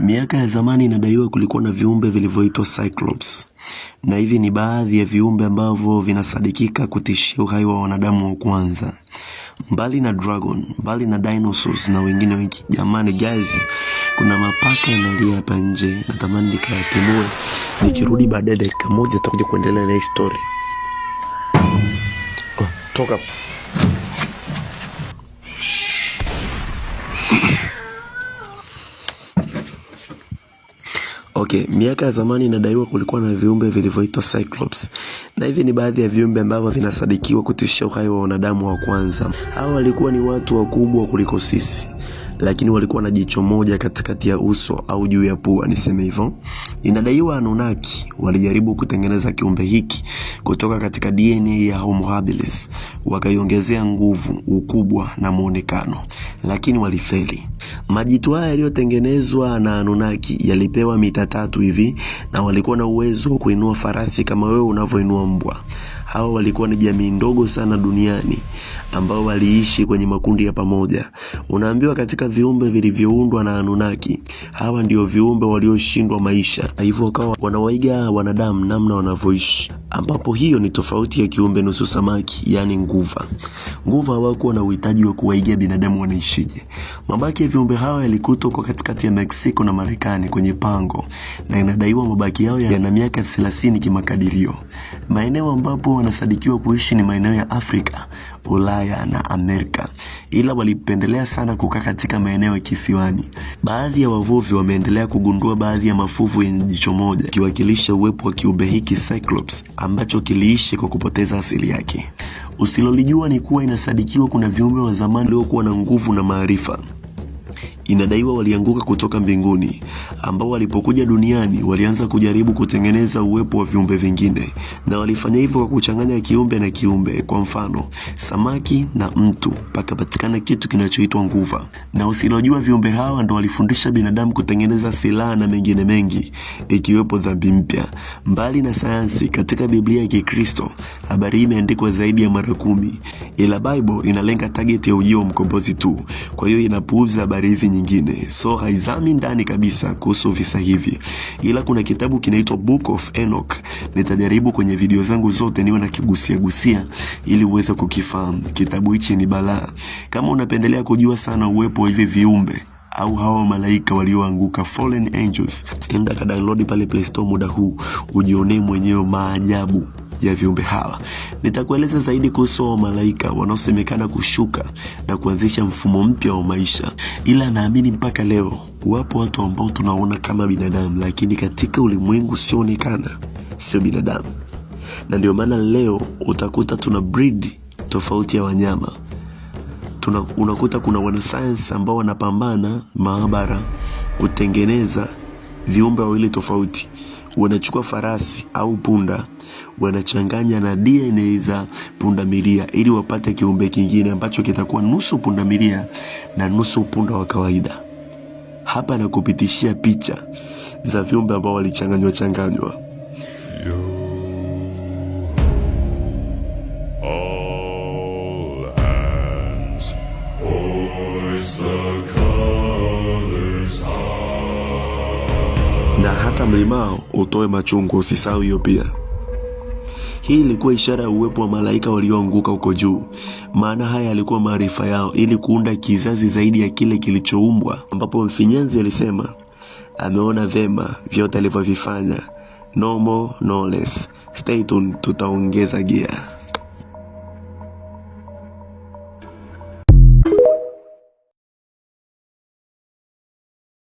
Miaka ya zamani inadaiwa kulikuwa na viumbe vilivyoitwa Cyclops. Na hivi ni baadhi ya viumbe ambavyo vinasadikika kutishia uhai wa wanadamu wa kwanza. Mbali na dragon, mbali na dinosaurs na wengine wengi. Jamani guys, kuna mapaka yanalia hapa nje. Natamani nikayatimue. Nikirudi baadaye dakika moja tutakuja kuendelea na hii story. Toka. Okay, miaka ya zamani inadaiwa kulikuwa na viumbe vilivyoitwa Cyclops. Na hivi ni baadhi ya viumbe ambavyo vinasadikiwa kutishia uhai wa wanadamu wa kwanza. Hawa walikuwa ni watu wakubwa kuliko sisi, lakini walikuwa na jicho moja katikati ya uso au juu ya pua, niseme hivyo. Inadaiwa Anunnaki walijaribu kutengeneza kiumbe hiki kutoka katika DNA ya Homo habilis, wakaiongezea nguvu, ukubwa na muonekano, lakini walifeli. Majitu haya yaliyotengenezwa na Anunnaki yalipewa mita 3 hivi na walikuwa na uwezo wa kuinua farasi kama wewe unavyoinua mbwa. Hawa walikuwa ni jamii ndogo sana duniani ambao waliishi kwenye makundi ya pamoja. Unaambiwa katika viumbe vilivyoundwa na Anunnaki, hawa ndio viumbe walioshindwa maisha. Hivyo wakawa wanawaiga wanadamu namna wanavyoishi, ambapo hiyo ni tofauti ya kiumbe nusu samaki, yani nguva. Nguva hawakuwa na uhitaji wa kuwaiga binadamu wanaishije. Mabaki ya viumbe hawa yalikutwa kwa katikati ya Mexico na Marekani kwenye pango, na inadaiwa mabaki yao yana miaka 30 kimakadirio. Maeneo ambapo wanasadikiwa kuishi ni maeneo ya Afrika, Ulaya na Amerika, ila walipendelea sana kukaa katika maeneo ya kisiwani. Baadhi ya wavuvi wameendelea kugundua baadhi ya mafuvu yenye jicho moja, kiwakilisha uwepo wa kiumbe hiki Cyclops ambacho kiliishi kwa kupoteza asili yake. Usilolijua ni kuwa inasadikiwa kuna viumbe wa zamani waliokuwa na nguvu na maarifa. Inadaiwa walianguka kutoka mbinguni, ambao walipokuja duniani walianza kujaribu kutengeneza uwepo wa viumbe vingine, na walifanya hivyo kwa kuchanganya kiumbe na kiumbe. Kwa mfano, samaki na mtu, pakapatikana kitu kinachoitwa nguva. Na usilojua viumbe hawa ndio walifundisha binadamu kutengeneza silaha na mengine mengi, ikiwepo dhambi mpya. Mbali na sayansi, katika Biblia ya Kikristo habari hii imeandikwa zaidi ya mara 10, ila Bible inalenga target ya ujio wa mkombozi tu. Kwa hiyo inapuuza habari hizi nyingine, so haizami ndani kabisa kuhusu visa hivi. Ila kuna kitabu kinaitwa Book of Enoch, nitajaribu kwenye video zangu zote niwe na gusia ili uweze kukifahamu. Kitabu hichi ni balaa. Kama unapendelea kujua sana uwepo wa hivi viumbe au hawa malaika walioanguka, fallen angels, enda ka download pale Play Store muda huu ujionee mwenyewe maajabu ya viumbe hawa. Nitakueleza zaidi kuhusu malaika wanaosemekana kushuka na kuanzisha mfumo mpya wa maisha. Ila naamini mpaka leo wapo watu ambao tunaona kama binadamu, lakini katika ulimwengu sionekana sio binadamu. Na ndio maana leo utakuta tuna breed tofauti ya wanyama. Unakuta kuna wanasayansi ambao wanapambana maabara kutengeneza viumbe wawili tofauti. Wanachukua farasi au punda, wanachanganya na DNA za pundamilia ili wapate kiumbe kingine ambacho kitakuwa nusu pundamilia na nusu punda wa kawaida. Hapa na kupitishia picha za viumbe ambao walichanganywa. Na hata mlimao utoe machungu, usisahau hiyo pia. Hii ilikuwa ishara ya uwepo wa malaika walioanguka huko juu. Maana haya yalikuwa maarifa yao ili kuunda kizazi zaidi ya kile kilichoumbwa, ambapo mfinyanzi alisema ameona vema vyote alivyovifanya. No more, no less. Stay tuned, tutaongeza gia.